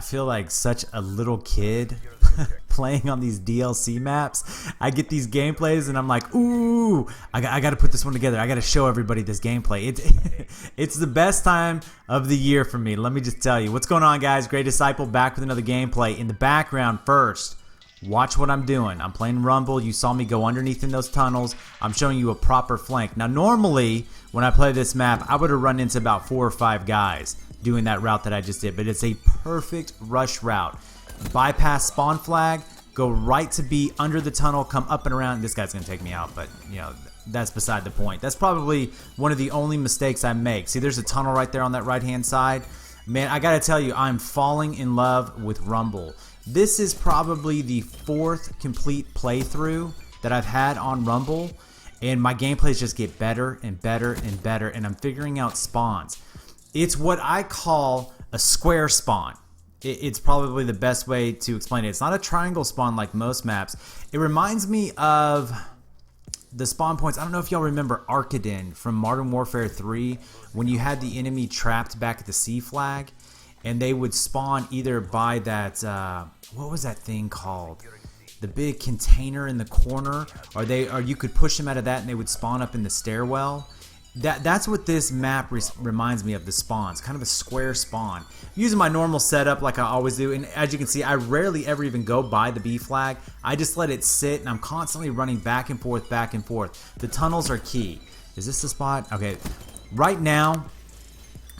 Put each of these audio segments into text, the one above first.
feel like such a little kid playing on these DLC maps. I get these gameplays and I'm like, ooh, I got to put this one together. I got to show everybody this gameplay. It's the best time of the year for me. Let me just tell you. What's going on, guys? Great Disciple back with another gameplay. In the background first, watch what I'm doing. I'm playing Rumble. You saw me go underneath in those tunnels. I'm showing you a proper flank. Now, normally, when I play this map, I would have run into about 4 or 5 guys doing that route that I just did, but it's a perfect rush route. Bypass spawn flag, go right to B, under the tunnel, come up and around. This guy's gonna take me out, but you know, that's beside the point. That's probably one of the only mistakes I make. See, there's a tunnel right there on that right hand side. Man, I gotta tell you, I'm falling in love with Rumble. This is probably the 4th complete playthrough that I've had on Rumble, and my gameplays just get better and better and better, and I'm figuring out spawns. It's what I call a square spawn. It's probably the best way to explain it. It's not a triangle spawn like most maps. It reminds me of the spawn points. I don't know if y'all remember Arkaden from Modern Warfare 3 when you had the enemy trapped back at the C flag, and they would spawn either by that, what was that thing called? The big container in the corner, or you could push them out of that and they would spawn up in the stairwell. That's what this map reminds me of, the spawns, kind of a square spawn. I'm using my normal setup like I always do, and as you can see, I rarely ever even go by the B flag. I just let it sit, and I'm constantly running back and forth, back and forth. The tunnels are key. Is this the spot? Okay, right now,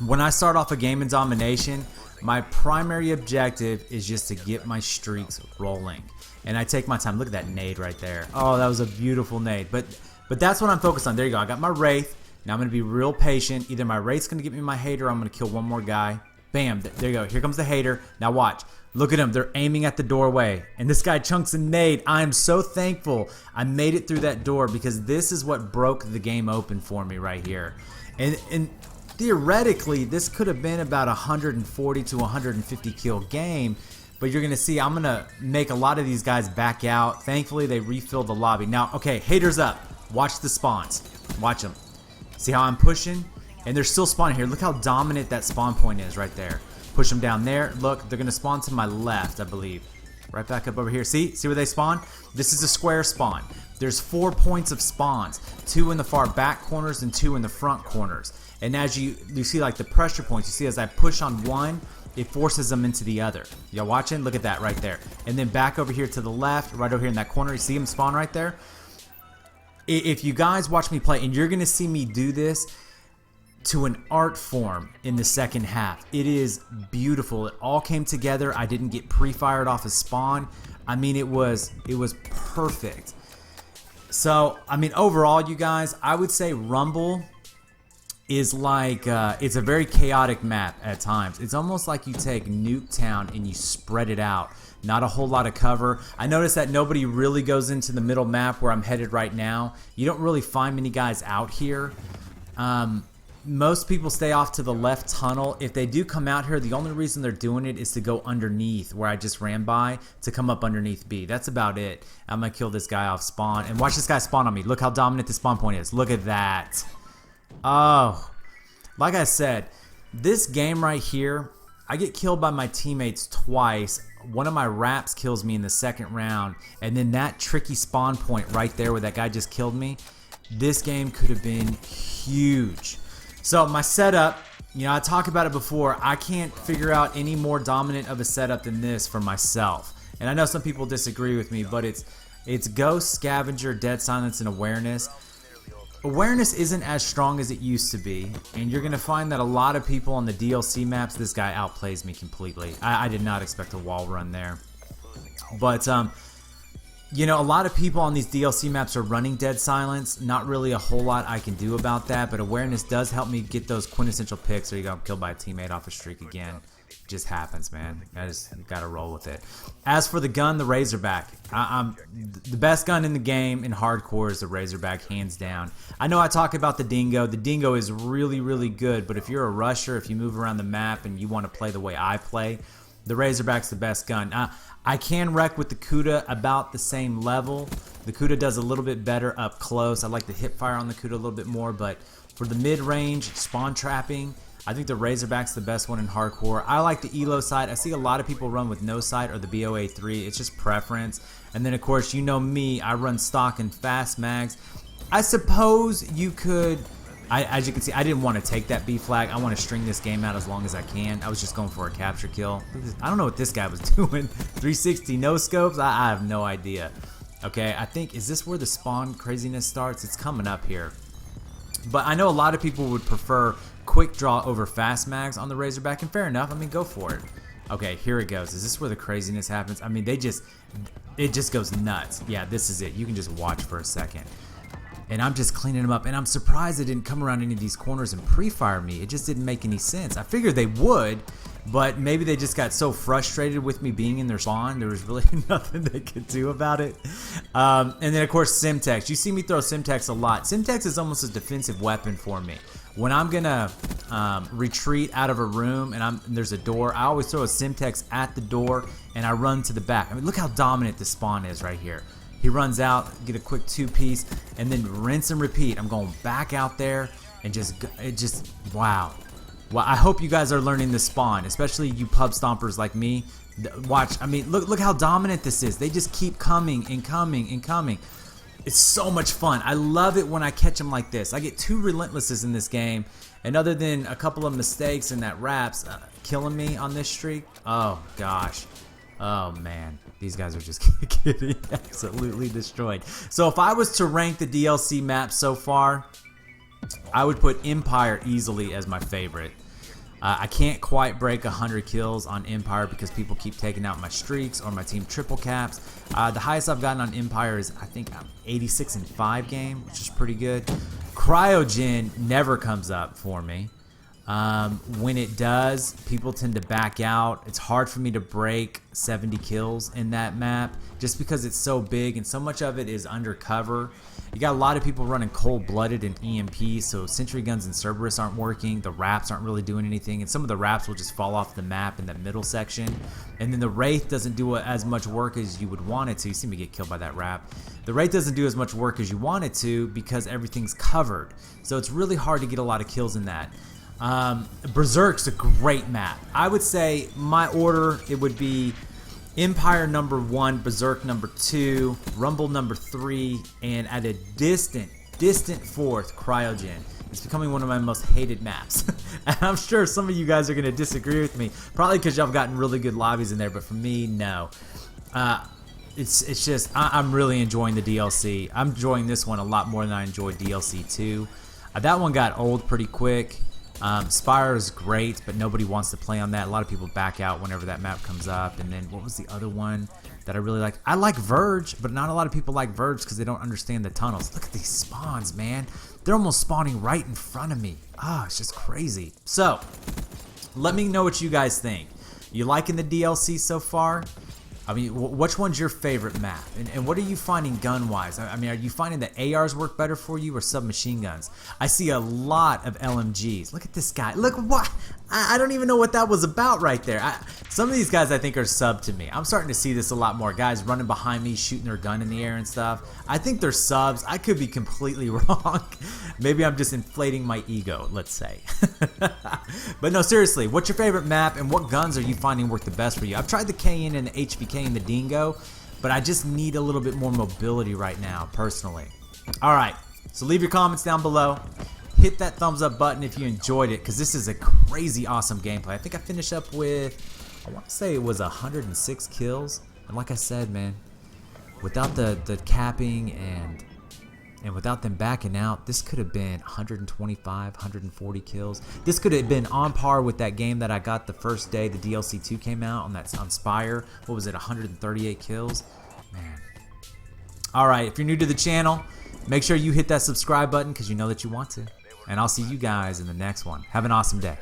when I start off a game in domination, my primary objective is just to get my streaks rolling, and I take my time. Look at that nade right there. Oh, that was a beautiful nade, but that's what I'm focused on. There you go. I got my Wraith. Now I'm going to be real patient. Either my Wraith's going to get me my hater, or I'm going to kill one more guy. Bam, there you go. Here comes the hater. Now watch. Look at him. They're aiming at the doorway. And this guy chunks a nade. I am so thankful I made it through that door, because this is what broke the game open for me right here. And theoretically, this could have been about a 140 to 150 kill game. But you're going to see I'm going to make a lot of these guys back out. Thankfully, they refilled the lobby. Now, okay, haters up. Watch the spawns. Watch them. See how I'm pushing? And they're still spawning here. Look how dominant that spawn point is right there. Push them down there. Look, they're going to spawn to my left, I believe. Right back up over here. See where they spawn? This is a square spawn. There's 4 points of spawns. 2 in the far back corners and 2 in the front corners. And as you see like the pressure points, you see as I push on one, it forces them into the other. Y'all watching? Look at that right there. And then back over here to the left, right over here in that corner, you see them spawn right there? If you guys watch me play, and you're going to see me do this to an art form in the second half. It is beautiful. It all came together. I didn't get pre-fired off a spawn. I mean, it was perfect. So, I mean, overall, you guys, I would say Rumble is like, it's a very chaotic map at times. It's almost like you take Nuketown and you spread it out. Not a whole lot of cover. I noticed that nobody really goes into the middle map where I'm headed right now. You don't really find many guys out here. Most people stay off to the left tunnel. If they do come out here, the only reason they're doing it is to go underneath where I just ran by to come up underneath B. That's about it. I'm going to kill this guy off spawn. And watch this guy spawn on me. Look how dominant the spawn point is. Look at that. Oh, like I said, this game right here, I get killed by my teammates twice. One of my raps kills me in the second round, and then that tricky spawn point right there where that guy just killed me, this game could have been huge. So my setup, you know, I talked about it before, I can't figure out any more dominant of a setup than this for myself. And I know some people disagree with me, but it's Ghost, Scavenger, Dead Silence, and Awareness. Awareness isn't as strong as it used to be, and you're going to find that a lot of people on the DLC maps, this guy outplays me completely. I did not expect a wall run there. But, you know, a lot of people on these DLC maps are running Dead Silence. Not really a whole lot I can do about that, but Awareness does help me get those quintessential picks. There you go, I'm killed by a teammate off a streak again. Just happens, man. I just gotta roll with it. As for the gun, the Razorback, I'm the best gun in the game in hardcore is the Razorback, hands down. I know I talk about the Dingo. The Dingo is really, really good, but if you're a rusher, if you move around the map and you want to play the way I play, the Razorback's the best gun. I can wreck with the Kuda about the same level. The Kuda does a little bit better up close. I like the hip fire on the Kuda a little bit more, but for the mid-range spawn trapping, I think the Razorback's the best one in hardcore. I like the ELO sight. I see a lot of people run with no sight or the BOA3. It's just preference. And then, of course, you know me. I run stock and fast mags. I suppose you could... as you can see, I didn't want to take that B flag. I want to string this game out as long as I can. I was just going for a capture kill. I don't know what this guy was doing. 360 no scopes? I have no idea. Okay, I think, is this where the spawn craziness starts? It's coming up here. But I know a lot of people would prefer quick draw over fast mags on the Razorback, and fair enough. I mean, go for it. Okay, here it goes. Is this where the craziness happens? I mean, it just goes nuts. Yeah, this is it. You can just watch for a second. And I'm just cleaning them up, and I'm surprised they didn't come around any of these corners and pre-fire me. It just didn't make any sense. I figured they would, but maybe they just got so frustrated with me being in their spawn, there was really nothing they could do about it. And then, of course, Simtex. You see me throw Simtex a lot. Simtex is almost a defensive weapon for me. When I'm going to retreat out of a room and there's a door, I always throw a Simtex at the door, and I run to the back. I mean, look how dominant the spawn is right here. He runs out, get a quick two-piece, and then rinse and repeat. I'm going back out there and wow. Well, I hope you guys are learning the spawn, especially you pub stompers like me. Watch, I mean, look how dominant this is. They just keep coming and coming and coming. It's so much fun. I love it when I catch them like this. I get 2 relentlesses in this game, and other than a couple of mistakes and that Raps killing me on this streak, oh gosh. Oh man, these guys are just getting absolutely destroyed. So if I was to rank the DLC maps so far, I would put Empire easily as my favorite. I can't quite break 100 kills on Empire because people keep taking out my streaks or my team triple caps. The highest I've gotten on Empire is, I think, 86 in 5 game, which is pretty good. Cryogen never comes up for me. When it does, people tend to back out. It's hard for me to break 70 kills in that map just because it's so big and so much of it is undercover. You got a lot of people running cold-blooded and EMP, so sentry guns and Cerberus aren't working. The Raps aren't really doing anything, and some of the Raps will just fall off the map in that middle section. And then the Wraith doesn't do as much work as you would want it to. You see me get killed by that Rap. The Wraith doesn't do as much work as you want it to because everything's covered. So it's really hard to get a lot of kills in that. Berserk's a great map. I would say my order, it would be Empire number 1, Berserk number 2, Rumble number 3, and at a distant 4th, Cryogen. It's becoming one of my most hated maps. And I'm sure some of you guys are going to disagree with me, probably because y'all have gotten really good lobbies in there, but for me, no. It's just, I'm really enjoying the DLC. I'm enjoying this one a lot more than I enjoyed DLC 2. That one got old pretty quick. Spire is great, but nobody wants to play on that. A lot of people back out whenever that map comes up. And then what was the other one that I really like? I like Verge, but not a lot of people like Verge because they don't understand the tunnels. Look at these spawns, man. They're almost spawning right in front of me. Ah, it's just crazy. So, let me know what you guys think. You liking the DLC so far? I mean, which one's your favorite map? And what are you finding gun-wise? I mean, are you finding that ARs work better for you or submachine guns? I see a lot of LMGs. Look at this guy. Look what... I don't even know what that was about right there. Some of these guys I think are sub to me. I'm starting to see this a lot more. Guys running behind me, shooting their gun in the air and stuff. I think they're subs. I could be completely wrong. Maybe I'm just inflating my ego, let's say. But no, seriously, what's your favorite map and what guns are you finding work the best for you? I've tried the KN and the HVK and the Dingo, but I just need a little bit more mobility right now, personally. Alright, so leave your comments down below. Hit that thumbs up button if you enjoyed it, because this is a crazy awesome gameplay. I think I finished up with, I want to say it was 106 kills. And like I said, man, without the capping and without them backing out, this could have been 125, 140 kills. This could have been on par with that game that I got the first day the DLC 2 came out on Spire. What was it, 138 kills? Man. Alright, if you're new to the channel, make sure you hit that subscribe button because you know that you want to. And I'll see you guys in the next one. Have an awesome day.